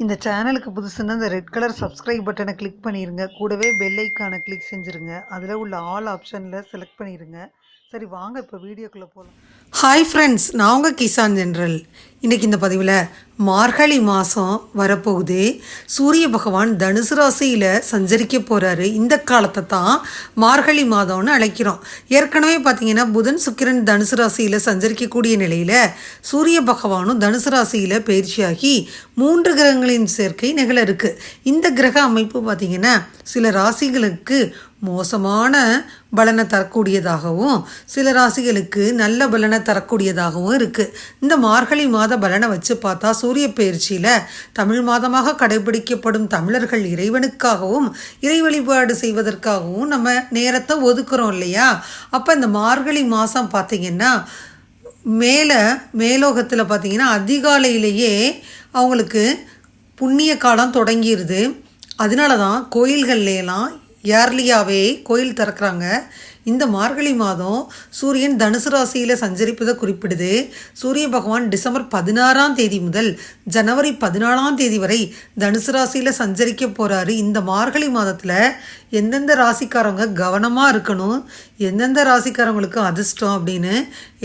இந்த சேனலுக்கு புதுசுன்னா இந்த ரெட் கலர் சப்ஸ்கிரைப் பட்டனை கிளிக் பண்ணிடுங்க. கூடவே பெல் ஐக்கானை கிளிக் செஞ்சுருங்க. அதில் உள்ள ஆல் ஆப்ஷனில் செலக்ட் பண்ணிடுங்க. சரி வாங்க இப்போ வீடியோக்குள்ளே போகலாம். ஹாய் ஃப்ரெண்ட்ஸ், நான் உங்கள் கிசான் ஜென்ரல். இன்றைக்கி இந்த பதிவில் மார்கழி மாதம் வரப்போகுது. சூரிய பகவான் தனுசு ராசியில் சஞ்சரிக்க போகிறாரு. இந்த காலத்தை தான் மார்கழி மாதம்னு அழைக்கிறோம். ஏற்கனவே பார்த்திங்கன்னா புதன் சுக்கிரன் தனுசு ராசியில் சஞ்சரிக்கக்கூடிய நிலையில் சூரிய பகவானும் தனுசு ராசியில் பயிற்சியாகி 3 கிரகங்களின் சேர்க்கை நிகழ இருக்குது. இந்த கிரக அமைப்பு பார்த்திங்கன்னா சில ராசிகளுக்கு மோசமான பலனை தரக்கூடியதாகவும் சில ராசிகளுக்கு நல்ல பலனை தரக்கூடியதாகவும் இருக்குது. இந்த மார்கழி மாத பலனை வச்சு பார்த்தா சூரிய பயிற்சியில் தமிழ் மாதமாக கடைபிடிக்கப்படும் தமிழர்கள் இறைவனுக்காகவும் இறை வழிபாடு செய்வதற்காகவும் நம்ம நேரத்தை ஒதுக்குறோம் இல்லையா? அப்போ இந்த மார்கழி மாதம் பார்த்திங்கன்னா மேலோகத்தில் பார்த்திங்கன்னா அதிகாலையிலேயே அவங்களுக்கு புண்ணிய காலம் தொடங்கிடுது. அதனால தான் கோயில்கள்லாம் ஏர்லியாகவே கோயில் திறக்கிறாங்க. இந்த மார்கழி மாதம் சூரியன் தனுசு ராசியில் சஞ்சரிப்பதை குறிப்பிடுது. சூரிய பகவான் டிசம்பர் 16ஆம் தேதி முதல் ஜனவரி 14ஆம் தேதி வரை தனுசு ராசியில் சஞ்சரிக்க போகிறாரு. இந்த மார்கழி மாதத்தில் எந்தெந்த ராசிக்காரவங்க கவனமாக இருக்கணும், எந்தெந்த ராசிக்காரவங்களுக்கு அதிர்ஷ்டம் அப்படின்னு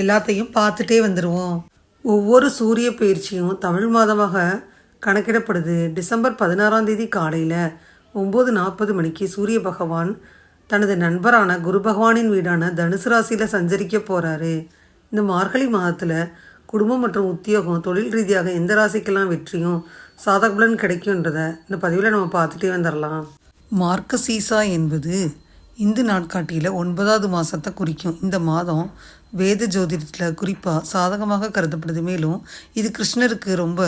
எல்லாத்தையும் பார்த்துட்டே வந்துடுவோம். ஒவ்வொரு சூரிய பயிற்சியும் தமிழ் மாதமாக கணக்கிடப்படுது. டிசம்பர் 16ஆம் தேதி காலையில் 9:40 மணிக்கு சூரிய பகவான் தனது நண்பரான குரு பகவானின் வீடான தனுசு ராசியில் சஞ்சரிக்க போகிறாரு. இந்த மார்கழி மாதத்தில் குடும்பம் மற்றும் உத்தியோகம், தொழில் ரீதியாக எந்த ராசிக்கெல்லாம் வெற்றியும் சாதக பலன் கிடைக்கும்ன்றதை இந்த பதிவில் நம்ம பார்த்துட்டே வந்துடலாம். மார்கசீசா என்பது இந்து நாட்காட்டியில் 9வது மாதத்தை குறிக்கும். இந்த மாதம் வேத ஜோதிடத்தில் குறிப்பாக சாதகமாக கருதப்படுது. மேலும் இது கிருஷ்ணருக்கு ரொம்ப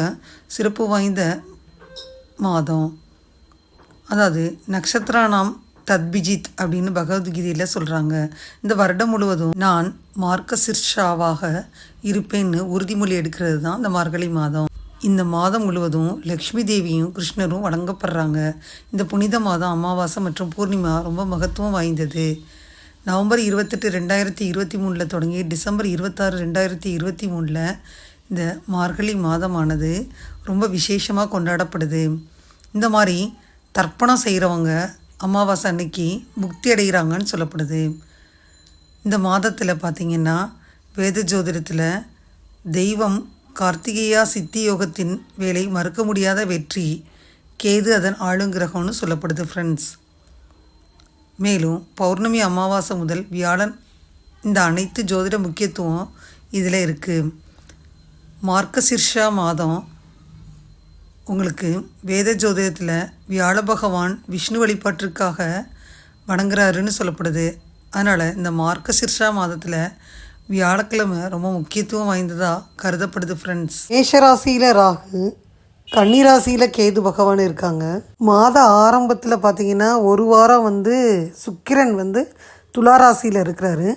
சிறப்பு வாய்ந்த மாதம். அதாவது நக்ஷத்ரானாம் தத்பிஜித் அப்படின்னு பகவத்கீதையில் சொல்கிறாங்க. இந்த வருடம் முழுவதும் நான் மார்கசிர்ஷாவாக இருப்பேன்னு உறுதிமொழி எடுக்கிறது தான் இந்த மார்கழி மாதம். இந்த மாதம் முழுவதும் லக்ஷ்மி தேவியும் கிருஷ்ணரும் வணங்கப்படுறாங்க. இந்த புனித மாதம் அமாவாசை மற்றும் பூர்ணிமா ரொம்ப மகத்துவம் வாய்ந்தது. நவம்பர் 28, 2023 தொடங்கி டிசம்பர் 26, 2023 இந்த மார்கழி மாதமானது ரொம்ப விசேஷமாக கொண்டாடப்படுது. இந்த மாதிரி தர்ப்பணம் செய்கிறவங்க அமாவாசை அன்னைக்கு முக்தி அடைகிறாங்கன்னு சொல்லப்படுது. இந்த மாதத்தில் பார்த்திங்கன்னா வேத ஜோதிடத்தில் தெய்வம் கார்த்திகேயா சித்தி யோகத்தின் வேலை மறுக்க முடியாத வெற்றி, கேது அதன் ஆளுங்கிரகம்னு சொல்லப்படுது ஃப்ரெண்ட்ஸ். மேலும் பௌர்ணமி அமாவாசை முதல் வியாழன் இந்த அனைத்து ஜோதிட முக்கியத்துவம் இதில் இருக்குது. மார்கசிர்ஷா மாதம் உங்களுக்கு வேத ஜோதிடத்தில் வியாழ பகவான் விஷ்ணு வழிபாட்டிற்காக வணங்குறாருன்னு சொல்லப்படுது. அதனால் இந்த மார்கசிர்ஷா மாதத்தில் வியாழக்கிழமை ரொம்ப முக்கியத்துவம் வாய்ந்ததாக கருதப்படுது ஃப்ரெண்ட்ஸ். மேஷராசியில் ராகு, கன்னிராசியில் கேது பகவான் இருக்காங்க. மாத ஆரம்பத்தில் பார்த்திங்கன்னா ஒரு வாரம் சுக்கிரன் துளாராசியில் இருக்கிறாரு.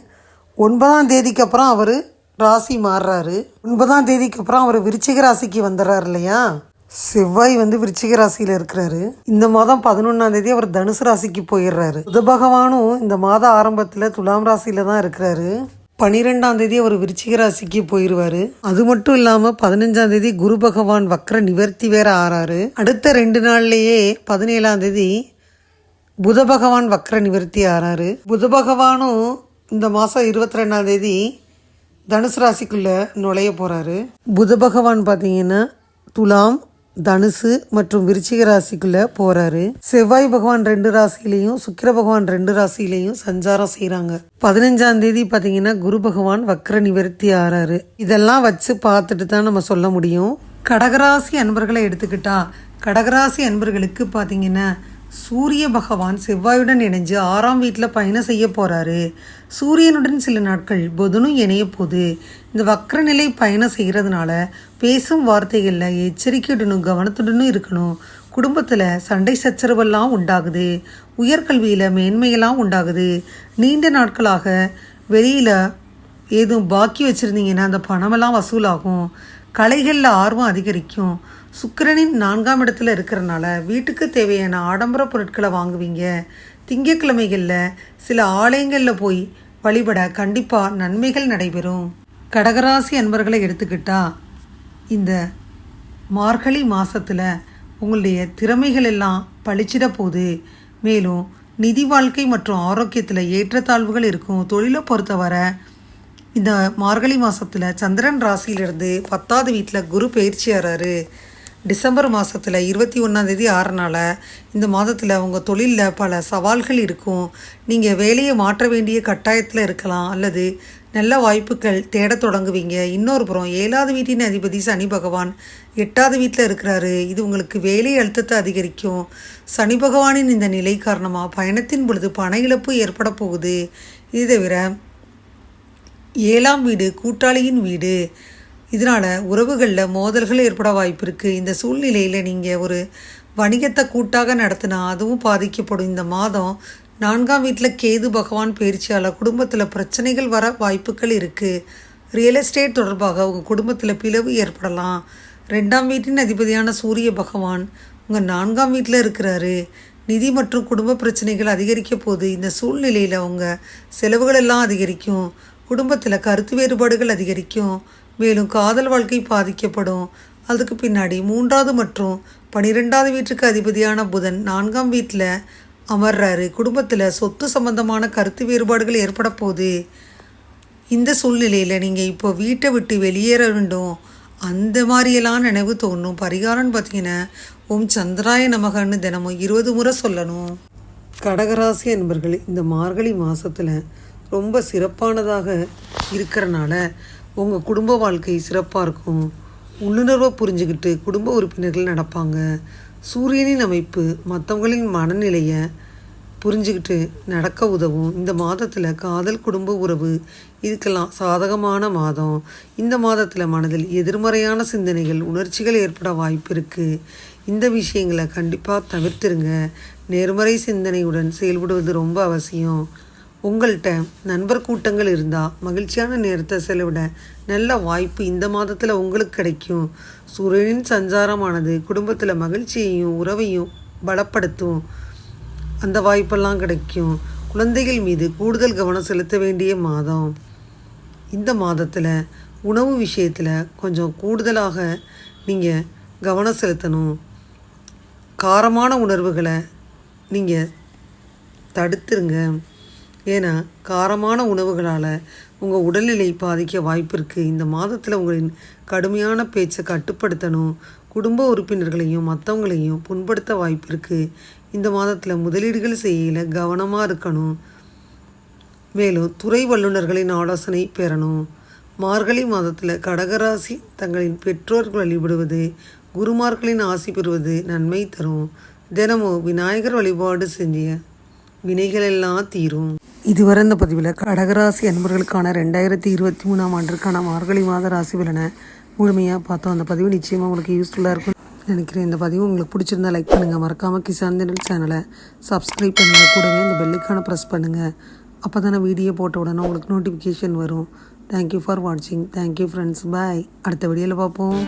9ஆம் தேதிக்கு அப்புறம் அவர் ராசி மாறுறாரு. 9ஆம் தேதிக்கு அப்புறம் அவர் விருச்சிக ராசிக்கு வந்துடுறாரு இல்லையா? செவ்வாய் விருச்சிக ராசியில் இருக்கிறாரு. இந்த மாதம் 11ஆம் தேதி அவர் தனுசு ராசிக்கு போயிடுறாரு. புத பகவானும் இந்த மாத ஆரம்பத்தில் துலாம் ராசியில் தான் இருக்கிறாரு. 12ஆம் தேதி அவர் விருச்சிக ராசிக்கு போயிடுவார். அது மட்டும் இல்லாமல் 15ஆம் தேதி குரு பகவான் வக்ர நிவர்த்தி வேற ஆறாரு. அடுத்த 2 நாள்லேயே 17ஆம் தேதி புத பகவான் வக்ர நிவர்த்தி ஆறாரு. புத பகவானும் இந்த மாதம் 22ஆம் தேதி தனுசு ராசிக்குள்ளே நுழைய போகிறாரு. புத பகவான் பார்த்தீங்கன்னா துலாம், தனுசு மற்றும் விருச்சிக ராசிக்குள்ளே போகிறாரு. செவ்வாய் பகவான் 2 ராசியிலையும் சுக்கிர பகவான் 2 ராசியிலையும் சஞ்சாரம் செய்கிறாங்க. 15ஆம் தேதி பார்த்தீங்கன்னா குரு பகவான் வக்ர நிவர்த்தி ஆறாரு. இதெல்லாம் வச்சு பார்த்துட்டு தான் நம்ம சொல்ல முடியும். கடகராசி அன்பர்களை எடுத்துக்கிட்டா கடகராசி அன்பர்களுக்கு பார்த்தீங்கன்னா சூரிய பகவான் செவ்வாயுடன் இணைஞ்சு 6ஆம் வீட்டில் பயணம் செய்ய போகிறாரு. சூரியனுடன் சில நாட்கள் புதனும் இணைய போகுது. இந்த வக்ர நிலை பயணம் செய்கிறதுனால பேசும் வார்த்தைகளில் எச்சரிக்கையுடனும் கவனத்துடனும் இருக்கணும். குடும்பத்தில் சண்டை சச்சரவெல்லாம் உண்டாகுது. உயர்கல்வியில் மேன்மையெல்லாம் உண்டாகுது. நீண்ட நாட்களாக வெளியில் ஏதும் பாக்கி வச்சுருந்தீங்கன்னா அந்த பணமெல்லாம் வசூலாகும். கலைகளில் ஆர்வம் அதிகரிக்கும். சுக்கிரனின் 4ஆம் இடத்துல இருக்கிறனால வீட்டுக்கு தேவையான ஆடம்பர பொருட்களை வாங்குவீங்க. திங்கட்கிழமைகளில் சில ஆலயங்களில் போய் வழிபட கண்டிப்பாக நன்மைகள் நடைபெறும். கடகராசி அன்பர்களை எடுத்துக்கிட்டால் இந்த மார்கழி மாதத்தில் உங்களுடைய திறமைகள் எல்லாம் பளிச்சிட போகுது. மேலும் நிதி வாழ்க்கை மற்றும் ஆரோக்கியத்தில் ஏற்றத்தாழ்வுகள் இருக்கும். தொழிலை பொறுத்தவரை இந்த மார்கழி மாதத்தில் சந்திரன் ராசியிலிருந்து 10வது வீட்டில் குரு பயிற்சி ஆறாரு. டிசம்பர் மாதத்தில் 21ஆம் ஆறனால இந்த மாதத்தில் உங்கள் தொழிலில் பல சவால்கள் இருக்கும். நீங்கள் வேலையை மாற்ற வேண்டிய கட்டாயத்தில் இருக்கலாம் அல்லது நல்ல வாய்ப்புகள் தேட தொடங்குவீங்க. இன்னொரு புறம் 7வது வீட்டின் அதிபதி சனி பகவான் 8வது வீட்டில் இருக்கிறாரு. இது உங்களுக்கு வேலை அழுத்தத்தை அதிகரிக்கும். சனி பகவானின் இந்த நிலை காரணமாக பயணத்தின் பொழுது பண இழப்பு ஏற்பட போகுது. இது தவிர 7ஆம் வீடு கூட்டாளியின் வீடு. இதனால் உறவுகளில் மோதல்கள் ஏற்பட வாய்ப்பு இருக்குது. இந்த சூழ்நிலையில் நீங்கள் ஒரு வணிகத்தை கூட்டாக நடத்தினா அதுவும் பாதிக்கப்படும். இந்த மாதம் 4ஆம் வீட்டில் கேது பகவான் பயிற்சியால் குடும்பத்தில் பிரச்சனைகள் வர வாய்ப்புகள் இருக்குது. ரியல் எஸ்டேட் தொடர்பாக உங்கள் குடும்பத்தில் பிளவு ஏற்படலாம். 2ஆம் வீட்டின் அதிபதியான சூரிய பகவான் உங்கள் 4ஆம் வீட்டில் இருக்கிறாரு. நிதி மற்றும் குடும்ப பிரச்சனைகள் அதிகரிக்க போகுது. இந்த சூழ்நிலையில் உங்கள் செலவுகள் எல்லாம் அதிகரிக்கும். குடும்பத்தில் கருத்து வேறுபாடுகள் அதிகரிக்கும். மேலும் காதல் வாழ்க்கை பாதிக்கப்படும். அதுக்கு பின்னாடி 3வது மற்றும் 12வது வீட்டுக்கு அதிபதியான புதன் 4ஆம் வீட்டில் அமர்றாரு. குடும்பத்தில் சொத்து சம்பந்தமான கருத்து வேறுபாடுகள் ஏற்பட போகுது. இந்த சூழ்நிலையில் நீங்கள் இப்போ வீட்டை விட்டு வெளியேற வேண்டும் அந்த மாதிரியெல்லாம் நினைவு தோணும். பரிகாரம்னு பார்த்தீங்கன்னா ஓம் சந்திராய நமகன்னு தினமும் 20 முறை சொல்லணும். கடகராசி என்பர்கள் இந்த மார்கழி மாதத்தில் ரொம்ப சிறப்பானதாக இருக்கிறனால உங்கள் குடும்ப வாழ்க்கை சிறப்பாக இருக்கும். உள்ளுணர்வை புரிஞ்சுக்கிட்டு குடும்ப உறுப்பினர்கள் நடப்பாங்க. சூரியனின் அமைப்பு மற்றவங்களின் மனநிலையை புரிஞ்சுக்கிட்டு நடக்க உதவும். இந்த மாதத்தில் காதல் குடும்ப உறவு இதுக்கெல்லாம் சாதகமான மாதம். இந்த மாதத்தில் மனதில் எதிர்மறையான சிந்தனைகள் உணர்ச்சிகள் ஏற்பட வாய்ப்பு இருக்குது. இந்த விஷயங்களை கண்டிப்பாக தவிர்த்துருங்க. நேர்மறை சிந்தனையுடன் செயல்படுவது ரொம்ப அவசியம். உங்கள்கிட்ட நண்பர் கூட்டங்கள் இருந்தால் மகிழ்ச்சியான நேரத்தை செலவிட நல்ல வாய்ப்பு இந்த மாதத்தில் உங்களுக்கு கிடைக்கும். சூரியனின் சஞ்சாரமானது குடும்பத்தில் மகிழ்ச்சியையும் உறவையும் பலப்படுத்தும். அந்த வாய்ப்பெல்லாம் கிடைக்கும். குழந்தைகள் மீது கூடுதல் கவனம் செலுத்த வேண்டிய மாதம். இந்த மாதத்தில் உணவு விஷயத்தில் கொஞ்சம் கூடுதலாக நீங்கள் கவனம் செலுத்தணும். காரமான உணர்வுகளை நீங்கள் தடுத்துருங்க. ஏன்னா காரமான உணவுகளால் உங்கள் உடல்நிலை பாதிக்க வாய்ப்பு இருக்குது. இந்த மாதத்தில் உங்களின் கடுமையான பேச்சை கட்டுப்படுத்தணும். குடும்ப உறுப்பினர்களையும் மற்றவங்களையும் புண்படுத்த வாய்ப்பு இருக்குது. இந்த மாதத்தில் முதலீடுகள் செய்யல கவனமாக இருக்கணும். மேலும் துறை வல்லுநர்களின் ஆலோசனை பெறணும். மார்கழி மாதத்தில் கடகராசி தங்களின் பெற்றோர்கள் வழிபடுவது குருமார்களின் ஆசி பெறுவது நன்மை தரும். தினமும் விநாயகர் வழிபாடு செஞ்ச வினைகள் எல்லாம் தீரும். இதுவரை இந்த பதிவில் கடகராசி அன்பர்களுக்கான 2023ஆம் ஆண்டிற்கான மார்கழி மாத ராசி பலனை முழுமையாக பார்த்தோம். அந்த பதிவு நிச்சயமாக உங்களுக்கு யூஸ்ஃபுல்லாக இருக்கும் நினைக்கிறேன். இந்த பதிவு உங்களுக்கு பிடிச்சிருந்தா லைக் பண்ணுங்கள். மறக்காமல் கிசான் தினல் சேனலை சப்ஸ்கிரைப் பண்ணுங்கள். கூடவே இந்த பெல்லைக்கான ப்ரெஸ் பண்ணுங்கள். அப்போ தானே வீடியோ போட்ட உடனே உங்களுக்கு நோட்டிஃபிகேஷன் வரும். தேங்க்யூ ஃபார் வாட்சிங். Thank you friends. பாய். அடுத்த வீடியோவில் பார்ப்போம்.